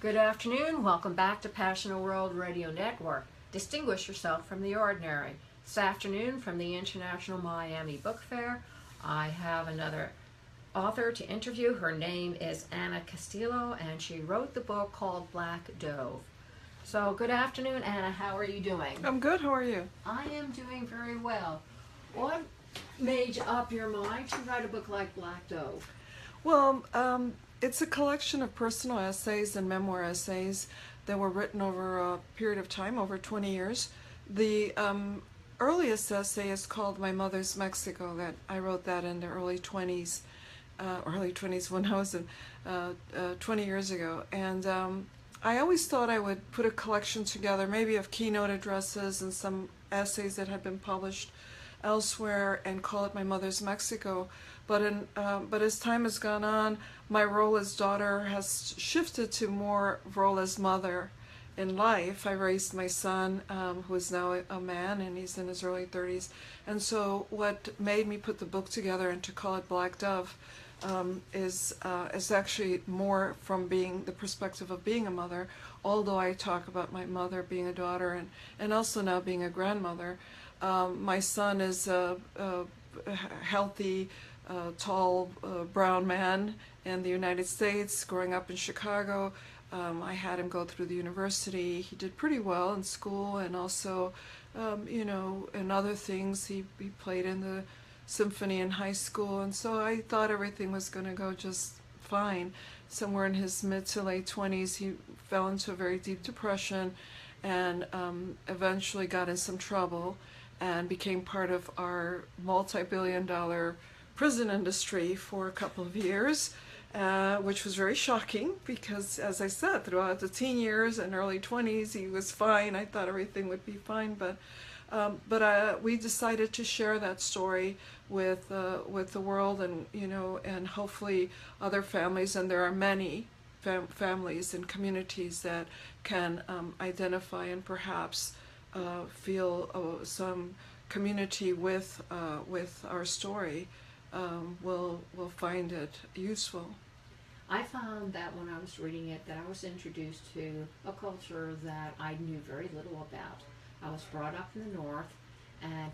Good afternoon. Welcome back to Passionate World Radio Network. Distinguish yourself from the ordinary. This afternoon from the International Miami Book Fair, I have another author to interview. Her name is Anna Castillo, and she wrote the book called BlackDove. So good afternoon, Anna. How are you doing? I'm good. How are you? I am doing very well. What made up your mind to write a book like BlackDove? Well, it's a collection of personal essays and memoir essays that were written over a period of time, over 20 years. The earliest essay is called My Mother's Mexico. That I wrote that in the early 20s when I was 20 years ago. And I always thought I would put a collection together, maybe of keynote addresses and some essays that had been published elsewhere, and call it My Mother's Mexico. But as time has gone on, my role as daughter has shifted to more role as mother in life. I raised my son, who is now a man, and he's in his early 30s. And so what made me put the book together and to call it BlackDove is actually more from being the perspective of being a mother, although I talk about my mother being a daughter and also now being a grandmother. My son is a healthy, tall, brown man in the United States, growing up in Chicago. I had him go through the university. He did pretty well in school, and also, in other things. He played in the symphony in high school, and so I thought everything was going to go just fine. Somewhere in his mid to late 20s, he fell into a very deep depression, and eventually got in some trouble and became part of our multi-billion-dollar prison industry for a couple of years, which was very shocking because, as I said, throughout the teen years and early 20s, he was fine. I thought everything would be fine, but we decided to share that story with the world, and hopefully other families, and there are many families and communities that can identify and perhaps feel some community with our story. Will find it useful. I found that when I was reading it that I was introduced to a culture that I knew very little about. I was brought up in the North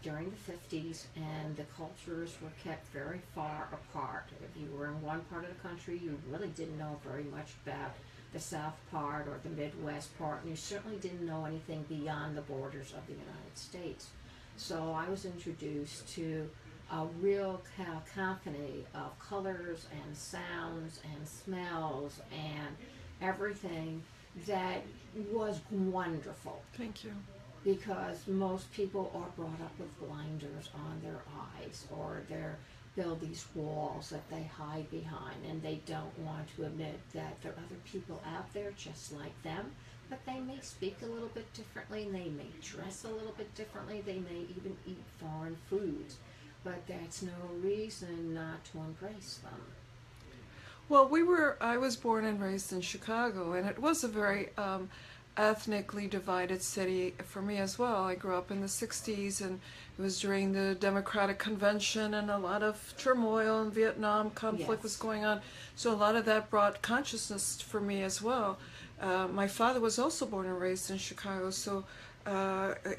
during the 50s, and the cultures were kept very far apart. If you were in one part of the country, you really didn't know very much about the South part or the Midwest part, and you certainly didn't know anything beyond the borders of the United States. So I was introduced to a real cacophony of colors and sounds and smells and everything that was wonderful. Thank you. Because most people are brought up with blinders on their eyes, or they're build these walls that they hide behind, and they don't want to admit that there are other people out there just like them, but they may speak a little bit differently, and they may dress a little bit differently, they may even eat foreign foods. But that's no reason not to embrace them. Well, I was born and raised in Chicago, and it was a very ethnically divided city for me as well. I grew up in the 60s, and it was during the Democratic Convention, and a lot of turmoil in Vietnam conflict was going on. So a lot of that brought consciousness for me as well. My father was also born and raised in Chicago, so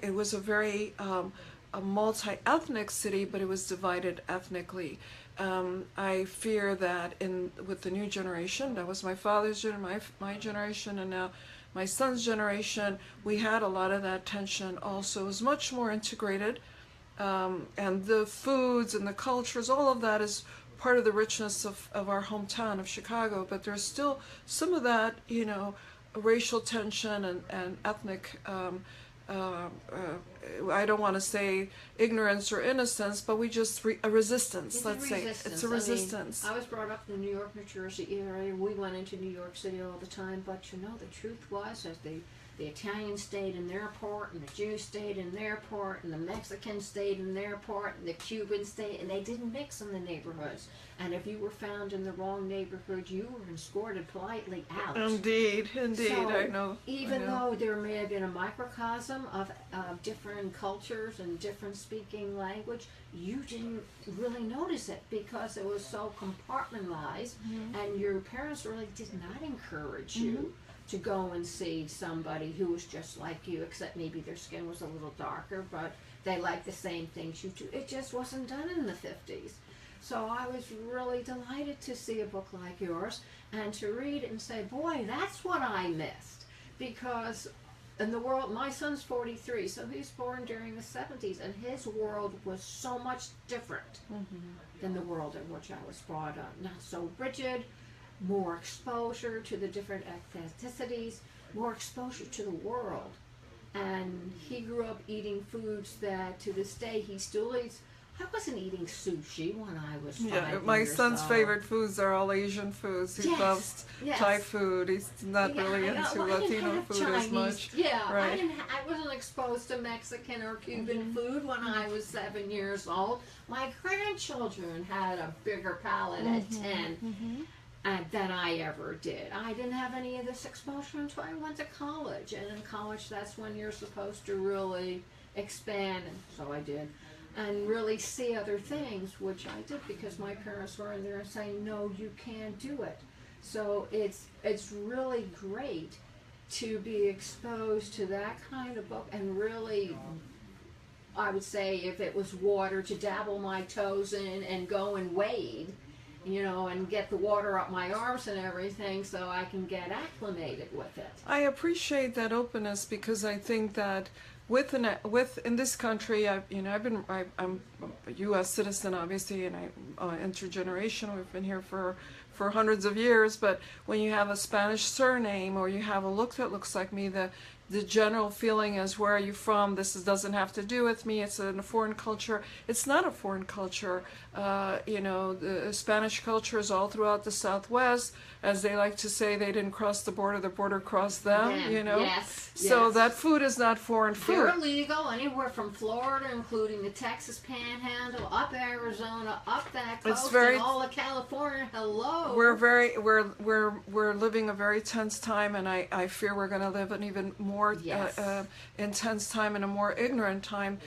it was a very a multi-ethnic city, but it was divided ethnically. I fear that with the new generation, that was my father's my generation, and now my son's generation, we had a lot of that tension also. It was much more integrated, and the foods and the cultures, all of that is part of the richness of our hometown of Chicago, but there's still some of that, racial tension and ethnic I don't want to say ignorance or innocence, but we just a resistance. It's a resistance. I was brought up in the New York, New Jersey area. We went into New York City all the time, but the truth was, as the Italians stayed in their part, and the Jews stayed in their part, and the Mexicans stayed in their part, and the Cubans stayed, and they didn't mix in the neighborhoods. And if you were found in the wrong neighborhood, you were escorted politely out. Indeed, so I know. Even though there may have been a microcosm of different cultures and different speaking language, you didn't really notice it because it was so compartmentalized, and your parents really did not encourage you to go and see somebody who was just like you, except maybe their skin was a little darker, but they liked the same things you do. It just wasn't done in the 50s. So I was really delighted to see a book like yours and to read it and say, boy, that's what I missed. Because in the world, my son's 43, so he's born during the 70s, and his world was so much different than the world in which I was brought up. Not so rigid, more exposure to the different ethnicities, more exposure to the world. And he grew up eating foods that to this day he still eats. I wasn't eating sushi when I was 5 years my son's old. favorite foods are all Asian foods. He loves Thai food. He's not really into Latino food Chinese, as much. Yeah, right. I wasn't exposed to Mexican or Cuban food when I was 7 years old. My grandchildren had a bigger palate at 10 than I ever did. I didn't have any of this exposure until I went to college. And in college, that's when you're supposed to really expand, and so I did. And really see other things, which I did because my parents were in there saying, no, you can't do it. So it's really great to be exposed to that kind of book, and really, I would say, if it was water, to dabble my toes in and go and wade, and get the water up my arms and everything so I can get acclimated with it. I appreciate that openness because I think that in this country, I'm a U.S. citizen, obviously, and I'm intergenerational. We've been here for hundreds of years. But when you have a Spanish surname or you have a look that looks like me, the general feeling is, where are you from? Doesn't have to do with me. It's in a foreign culture. It's not a foreign culture. The Spanish culture is all throughout the Southwest. As they like to say, they didn't cross the border crossed them, Yes, So yes. that food is not foreign food. They're illegal anywhere from Florida, including the Texas Panhandle, up Arizona, up that coast, and all of California. Hello. We're living a very tense time, and I fear we're going to live an even more intense time and a more ignorant time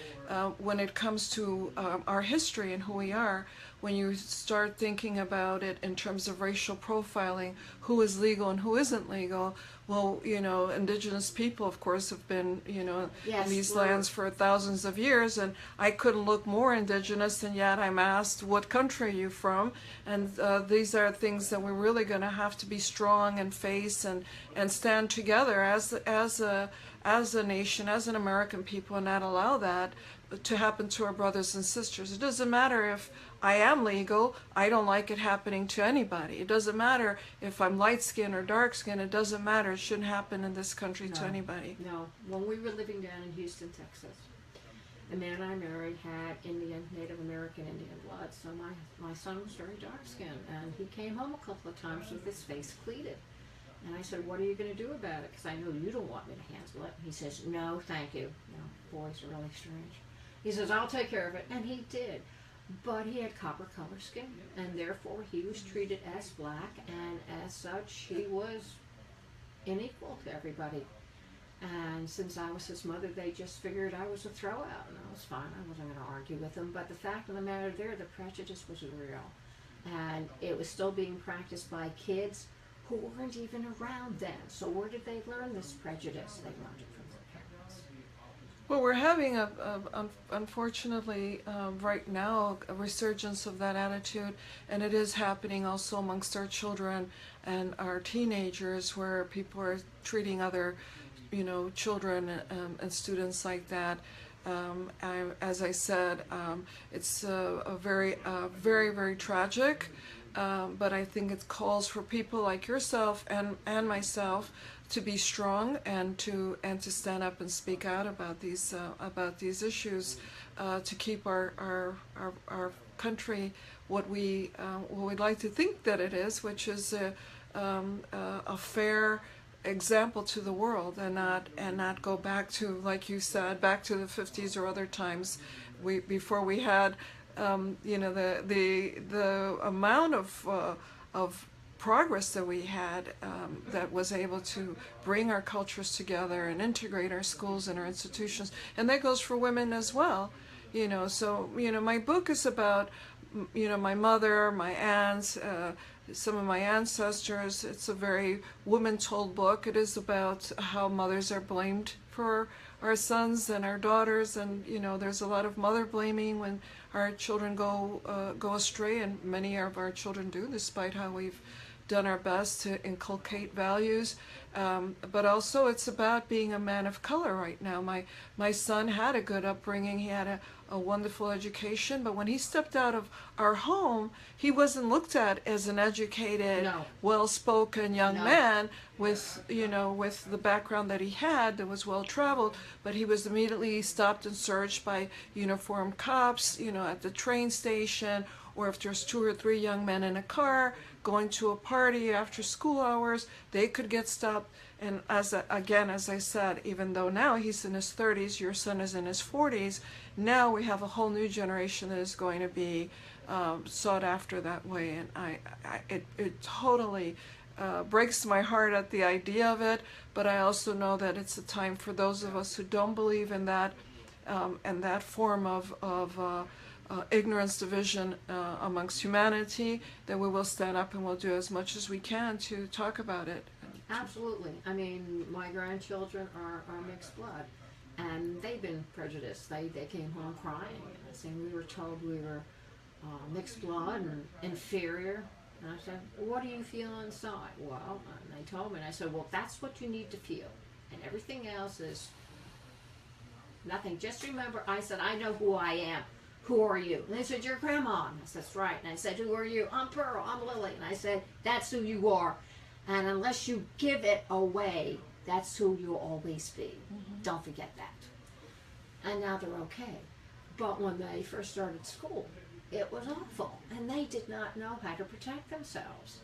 when it comes to our history and who we are. When you start thinking about it in terms of racial profiling, who is legal and who isn't legal, well, indigenous people, of course, have been, in these lands for thousands of years, and I couldn't look more indigenous, and yet I'm asked, what country are you from? And these are things that we're really going to have to be strong and face and stand together as a nation, as an American people, and not allow that to happen to our brothers and sisters. It doesn't matter if I am legal, I don't like it happening to anybody. It doesn't matter if I'm light-skinned or dark-skinned, it doesn't matter. It shouldn't happen in this country to anybody. No. When we were living down in Houston, Texas, the man I married had Native American Indian blood, so my son was very dark-skinned, and he came home a couple of times with his face cleated. And I said, what are you going to do about it? Because I know you don't want me to handle it. He says, no, thank you. Boys are really strange. He says, I'll take care of it. And he did. But he had copper color skin, and therefore he was treated as black, and as such he was unequal to everybody. And since I was his mother, they just figured I was a throwout, and I was fine. I wasn't going to argue with them. But the fact of the matter there, the prejudice was real. And it was still being practiced by kids who weren't even around then. So where did they learn this prejudice? They learned it from their parents. Well, we're having unfortunately right now a resurgence of that attitude, and it is happening also amongst our children and our teenagers, where people are treating other, children and students like that. As I said, it's a very, very tragic. But I think it calls for people like yourself and myself to be strong and to stand up and speak out about these issues, to keep our country what we'd like to think that it is, which is a fair example to the world, and not go back to, like you said, back to the 50s or other times before we had the amount of progress that we had, that was able to bring our cultures together and integrate our schools and our institutions, and that goes for women as well. So my book is about my mother, my aunts, some of my ancestors. It's a very woman-told book. It is about how mothers are blamed for our sons and our daughters, and there's a lot of mother blaming when our children go astray, and many of our children do, despite how we've done our best to inculcate values. But also it's about being a man of color right now. My son had a good upbringing. He had a wonderful education, but when he stepped out of our home, he wasn't looked at as an educated, No. well-spoken young No. man with the background that he had, that was well-traveled, but he was immediately stopped and searched by uniformed cops, at the train station, or if there's 2 or 3 young men in a car going to a party after school hours, they could get stopped. And as I said, even though now he's in his 30s, your son is in his 40s, now we have a whole new generation that is going to be sought after that way. And it totally breaks my heart at the idea of it, but I also know that it's a time for those of us who don't believe in that form of ignorance, division amongst humanity, that we will stand up and we'll do as much as we can to talk about it. Absolutely. I mean, my grandchildren are mixed blood, and they've been prejudiced. They came home crying, saying we were told we were mixed blood and inferior. And I said, what do you feel inside? Well, and they told me, and I said, well, that's what you need to feel, and everything else is nothing. Just remember, I said, I know who I am. Who are you? And they said, you're Grandma. And I said, that's right. And I said, who are you? I'm Pearl. I'm Lily. And I said, that's who you are. And unless you give it away, that's who you'll always be. Mm-hmm. Don't forget that. And now they're okay. But when they first started school, it was awful. And they did not know how to protect themselves.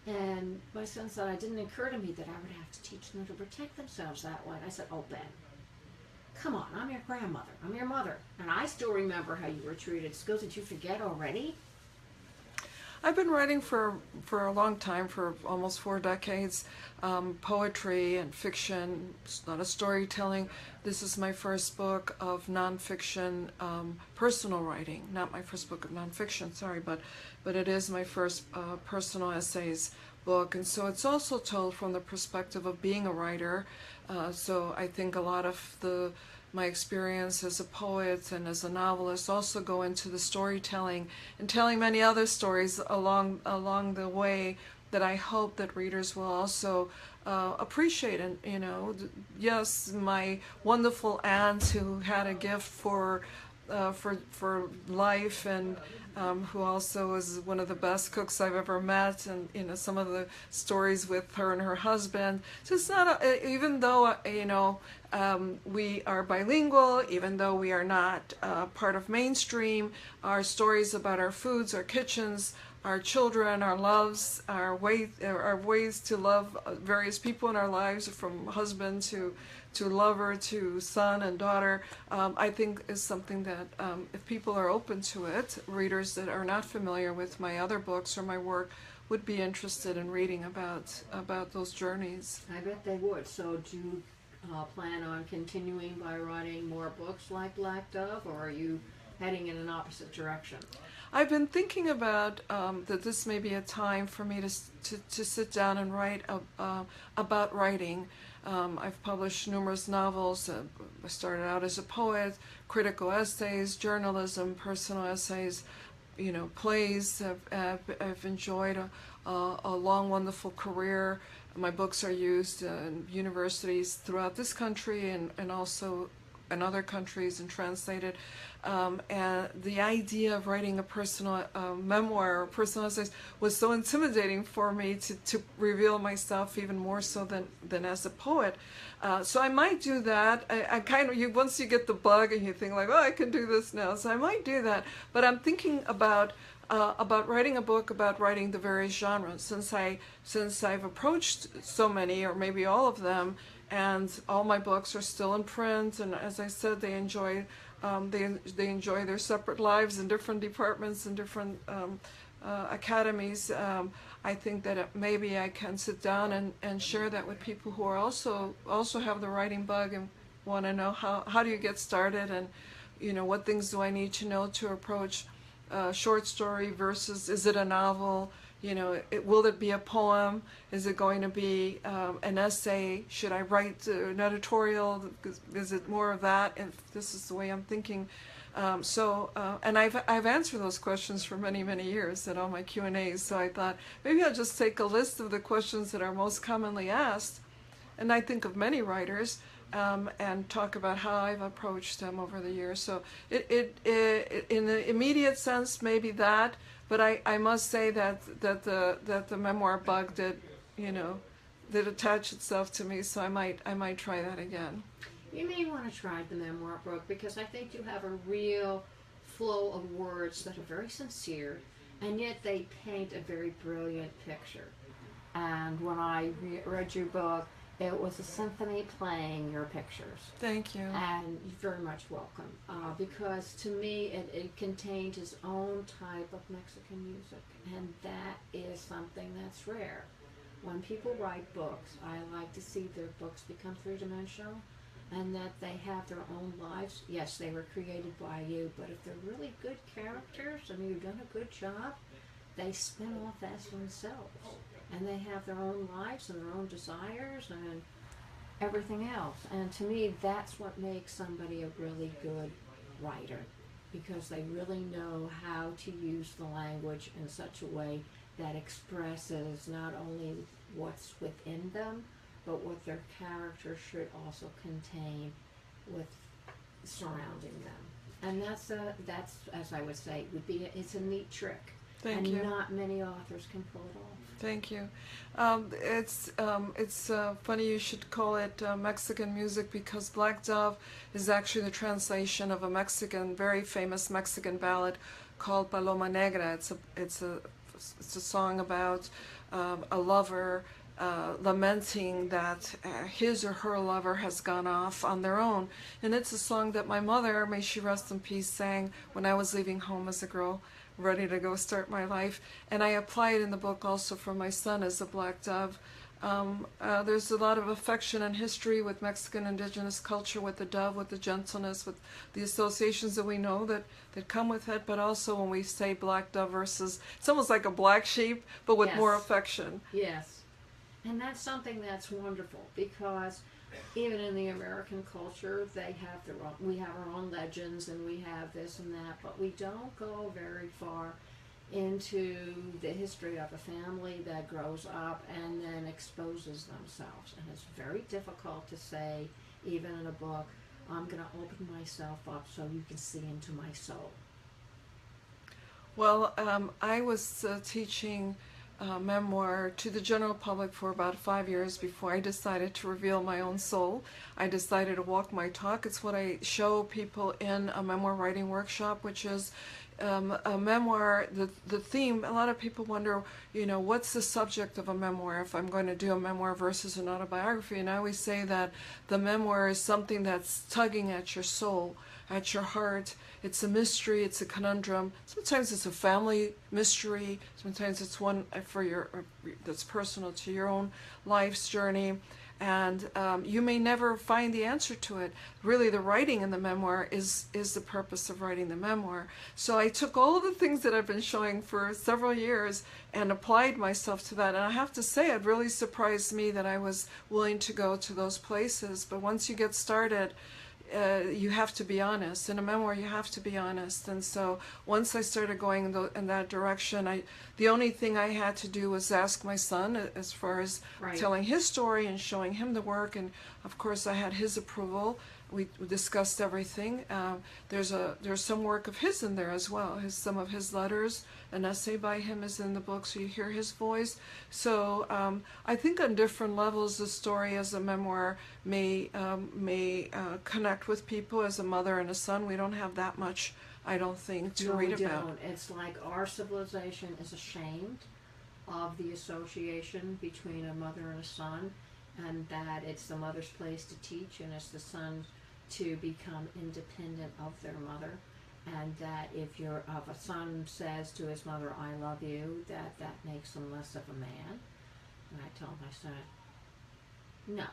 And my son said, it didn't occur to me that I would have to teach them to protect themselves that way. And I said, oh, Ben, come on, I'm your grandmother. I'm your mother. And I still remember how you were treated at school. Did you forget already? I've been writing for a long time, for almost 4 decades, poetry and fiction. It's not a storytelling. This is my first book of nonfiction, personal writing. Not my first book of nonfiction, sorry, but it is my first personal essays book. And so it's also told from the perspective of being a writer. So I think a lot of my experience as a poet and as a novelist also go into the storytelling and telling many other stories along the way that I hope that readers will also appreciate. And yes, my wonderful aunt who had a gift for life, and who also is one of the best cooks I've ever met, and some of the stories with her and her husband. So it's not even though we are bilingual, even though we are not part of mainstream, our stories about our foods, our kitchens, our children, our loves, our ways to love various people in our lives, from husband to lover to son and daughter, I think is something that if people are open to it, readers that are not familiar with my other books or my work would be interested in reading about those journeys. I bet they would. So do you plan on continuing by writing more books like BlackDove, or are you heading in an opposite direction? I've been thinking about that this may be a time for me to sit down and write about writing. I've published numerous novels. I started out as a poet, critical essays, journalism, personal essays, plays. I've enjoyed a long, wonderful career. My books are used in universities throughout this country and also in other countries and translated. And the idea of writing a personal memoir or personal essays was so intimidating for me to reveal myself even more so than as a poet. So I might do that. I kind of, once you get the bug and you think like, oh, I can do this now. So I might do that. But I'm thinking about writing a book about writing the various genres, since I've approached so many, or maybe all of them, and all my books are still in print. And as I said, they enjoy their separate lives in different departments and different academies. I think that maybe I can sit down and share that with people who are also have the writing bug and want to know how do you get started, and what things do I need to know to approach short story versus is it a novel, You know, will it be a poem? Is it going to be an essay? Should I write an editorial? Is it more of that? If this is the way I'm thinking. And I've answered those questions for many, many years at all my Q&As. So I thought maybe I'll just take a list of the questions that are most commonly asked, and I think of many writers, and talk about how I've approached them over the years. So it in the immediate sense, maybe that, but I must say that the memoir bug did attach itself to me. So I might try that again. You may want to try the memoir book because I think you have a real flow of words that are very sincere, and yet they paint a very brilliant picture. And when I read your book, it was a symphony playing your pictures. Thank you. And you're very much welcome. Because to me, it contained his own type of Mexican music, and that is something that's rare. When people write books, I like to see their books become three-dimensional, and that they have their own lives. Yes, they were created by you, but if they're really good characters and you've done a good job, they spin off as themselves. And they have their own lives and their own desires and everything else. And to me, that's what makes somebody a really good writer, because they really know how to use the language in such a way that expresses not only what's within them, but what their character should also contain with surrounding them. And that's as I would say, it's a neat trick. Thank you. And not many authors can pull it off. Thank you. It's funny you should call it Mexican music, because BlackDove is actually the translation of a very famous Mexican ballad called Paloma Negra. It's a song about a lover lamenting that his or her lover has gone off on their own. And it's a song that my mother, may she rest in peace, sang when I was leaving home as a girl, ready to go start my life. And I apply it in the book also for my son as a black dove. There's a lot of affection and history with Mexican indigenous culture, with the dove, with the gentleness, with the associations that we know that come with it, but also when we say black dove versus, it's almost like a black sheep, but with more affection. Yes. And that's something that's wonderful, because even in the American culture, we have our own legends and we have this and that, but we don't go very far into the history of a family that grows up and then exposes themselves. And it's very difficult to say, even in a book, I'm going to open myself up so you can see into my soul. Well, I was teaching memoir to the general public for about 5 years before I decided to reveal my own soul. I decided to walk my talk. It's what I show people in a memoir writing workshop, which is a memoir. The theme, a lot of people wonder, what's the subject of a memoir if I'm going to do a memoir versus an autobiography. And I always say that the memoir is something that's tugging at your soul, at your heart. It's a mystery, it's a conundrum. Sometimes it's a family mystery, sometimes it's one that's personal to your own life's journey, and you may never find the answer to it. Really, the writing in the memoir is the purpose of writing the memoir. So I took all of the things that I've been showing for several years and applied myself to that, and I have to say it really surprised me that I was willing to go to those places. But once you get started, you have to be honest. In a memoir, you have to be honest. And so once I started going in that direction, the only thing I had to do was ask my son as far as telling his story and showing him the work. And of course, I had his approval. We discussed everything. There's some work of his in there as well. Some of his letters, an essay by him is in the book, so you hear his voice. So I think on different levels, the story as a memoir may connect with people. As a mother and a son, we don't have that much, I don't think, to read about. Don't. It's like our civilization is ashamed of the association between a mother and a son, and that it's the mother's place to teach and it's the son to become independent of their mother, and that if a son says to his mother, I love you, that makes him less of a man. And I told my son, no.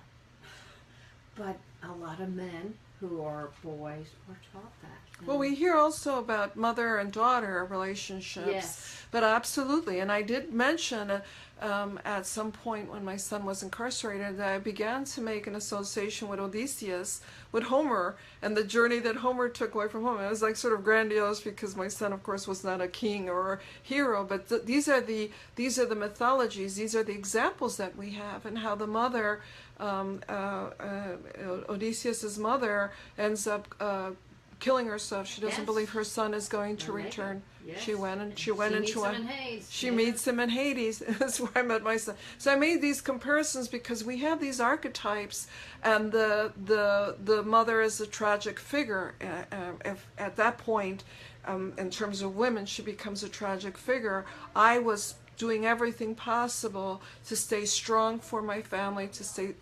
But a lot of men who are boys are taught that. Well, we hear also about mother and daughter relationships, Yes. but absolutely. And I did mention at some point when my son was incarcerated that I began to make an association with Odysseus, with Homer, and the journey that Homer took away from home. It was like sort of grandiose because my son, of course, was not a king or a hero, but these are the mythologies, these are the examples that we have, and how the mother, Odysseus's mother, ends up killing herself. She doesn't Yes. believe her son is going to Or maybe. return. Yes. She went and She meets him in Hades. She Yeah. meets him in Hades. That's where I met my son. So I made these comparisons because we have these archetypes, and the mother is a tragic figure. If at that point, in terms of women, she becomes a tragic figure. I was doing everything possible to stay strong for my family,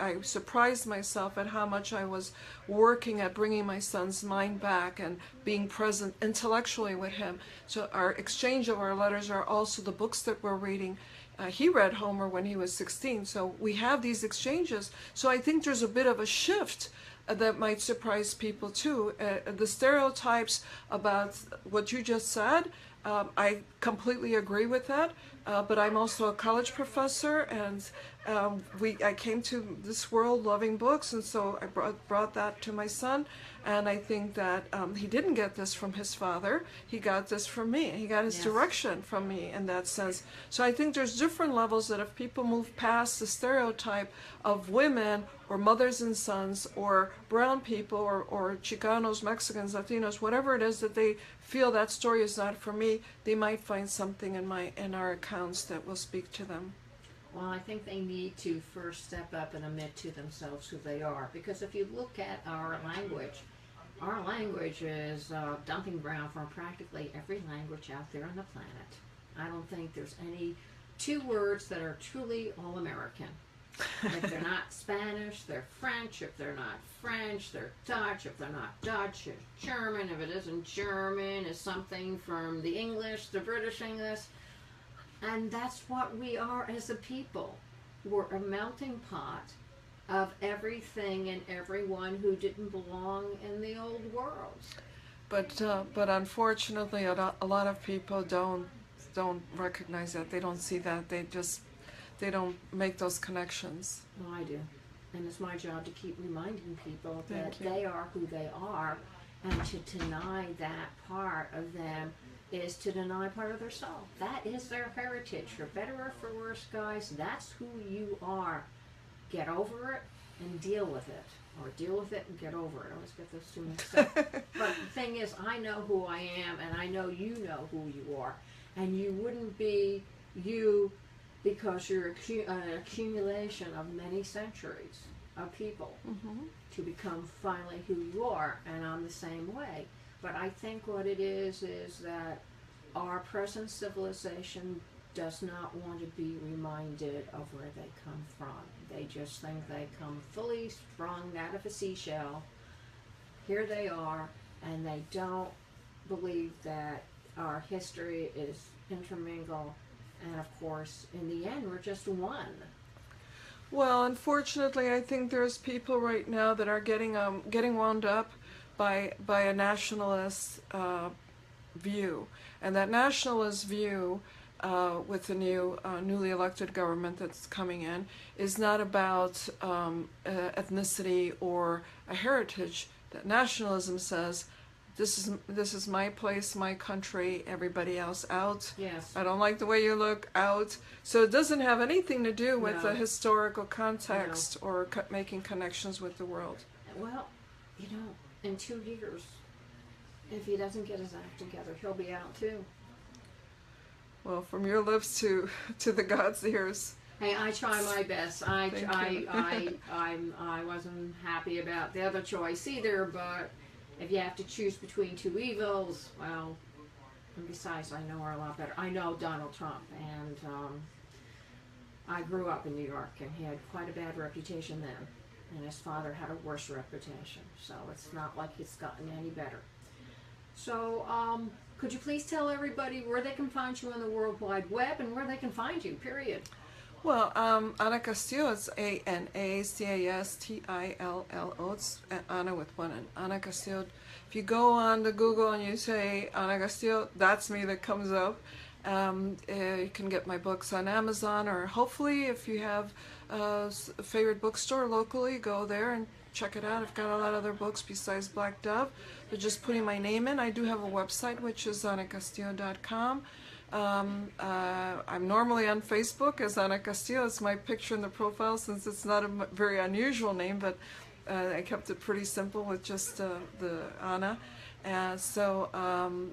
I surprised myself at how much I was working at bringing my son's mind back and being present intellectually with him. So our exchange of our letters are also the books that we're reading. He read Homer when he was 16, so we have these exchanges. So I think there's a bit of a shift that might surprise people too. The stereotypes about what you just said, I completely agree with that, but I'm also a college professor, and I came to this world loving books, and so I brought that to my son, and I think that he didn't get this from his father, he got this from me, he got his Yes. direction from me in that sense. So I think there's different levels that if people move past the stereotype of women or mothers and sons or brown people or Chicanos, Mexicans, Latinos, whatever it is that they feel that story is not for me, they might find something in our accounts that will speak to them. Well, I think they need to first step up and admit to themselves who they are. Because if you look at our language is a dumping ground for practically every language out there on the planet. I don't think there's any two words that are truly all-American. If they're not Spanish, they're French. If they're not French, they're Dutch. If they're not Dutch, it's German. If it isn't German, it's something from the English, the British English. And that's what we are as a people. We're a melting pot of everything and everyone who didn't belong in the old world. But unfortunately, a lot of people don't recognize that. They don't see that. They don't make those connections. Well, I do. And it's my job to keep reminding people that Thank you. they are who they are, and to deny that part of them is to deny part of their soul. That is their heritage. For better or for worse, guys, that's who you are. Get over it and deal with it. Or deal with it and get over it. I always get those two mixed up. But the thing is, I know who I am, and I know you know who you are. And you wouldn't be you because you're an accumulation of many centuries of people to become finally who you are. And I'm the same way. But I think what it is that our present civilization does not want to be reminded of where they come from. They just think they come fully sprung out of a seashell. Here they are, and they don't believe that our history is intermingled. And of course, in the end, we're just one. Well, unfortunately, I think there's people right now that are getting wound up by a nationalist view, and that nationalist view with the newly elected government that's coming in is not about ethnicity or a heritage. That nationalism says, this is my place, my country, everybody else out. Yes. I don't like the way you look, out. So it doesn't have anything to do with No. the historical context or making connections with the world. Well, in 2 years, if he doesn't get his act together, he'll be out too. Well, from your lips to the God's ears. Hey, I try my best. Thank you. I wasn't happy about the other choice either, but if you have to choose between two evils, well, and besides, I know her a lot better. I know Donald Trump, and I grew up in New York, and he had quite a bad reputation then, and his father had a worse reputation, so it's not like it's gotten any better. So, could you please tell everybody where they can find you on the World Wide Web and where they can find you, period? Well, Ana Castillo is Anacastillo. It's Ana with one N. Ana Castillo. If you go on to Google and you say Ana Castillo, that's me that comes up. You can get my books on Amazon, or hopefully if you have a favorite bookstore locally, go there and check it out. I've got a lot of other books besides BlackDove. But just putting my name in. I do have a website, which is anacastillo.com. I'm normally on Facebook as Ana Castillo. It's my picture in the profile, since it's not a very unusual name, but I kept it pretty simple with just the Ana. So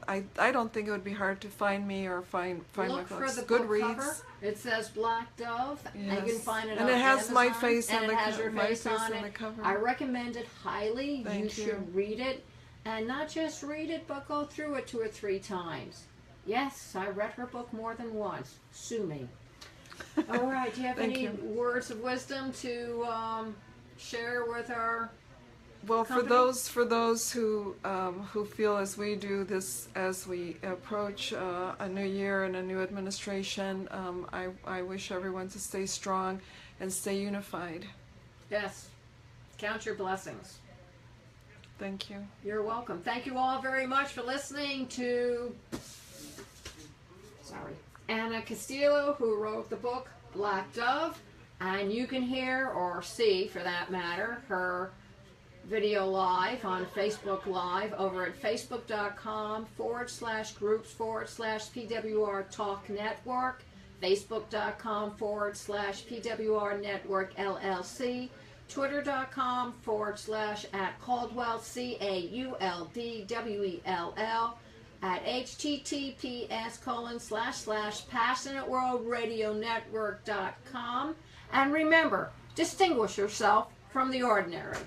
I don't think it would be hard to find me or find my Look for books. the Good book reads. cover. It says BlackDove, and you can Yes. find it And on it has Amazon, my face on and the it has co- your my face face on on the it. cover. I recommend it highly. Thank You should read it, and not just read it, but go through it 2 or 3 times. Yes, I read her book more than once. Sue me. All right. Do you have Thank any you. words of wisdom to share with our? Well, company? for those who feel as we do this, as we approach a new year and a new administration, I wish everyone to stay strong and stay unified. Yes. Count your blessings. Thank you. You're welcome. Thank you all very much for listening to Ana Castillo, who wrote the book BlackDove. And you can hear, or see for that matter, her video live on Facebook Live over at facebook.com/groups/PWR Talk Network, facebook.com/PWR Network LLC, twitter.com/@Cauldwell CAULDWELL, at https://passionateworldradionetwork.com. And remember, distinguish yourself from the ordinary.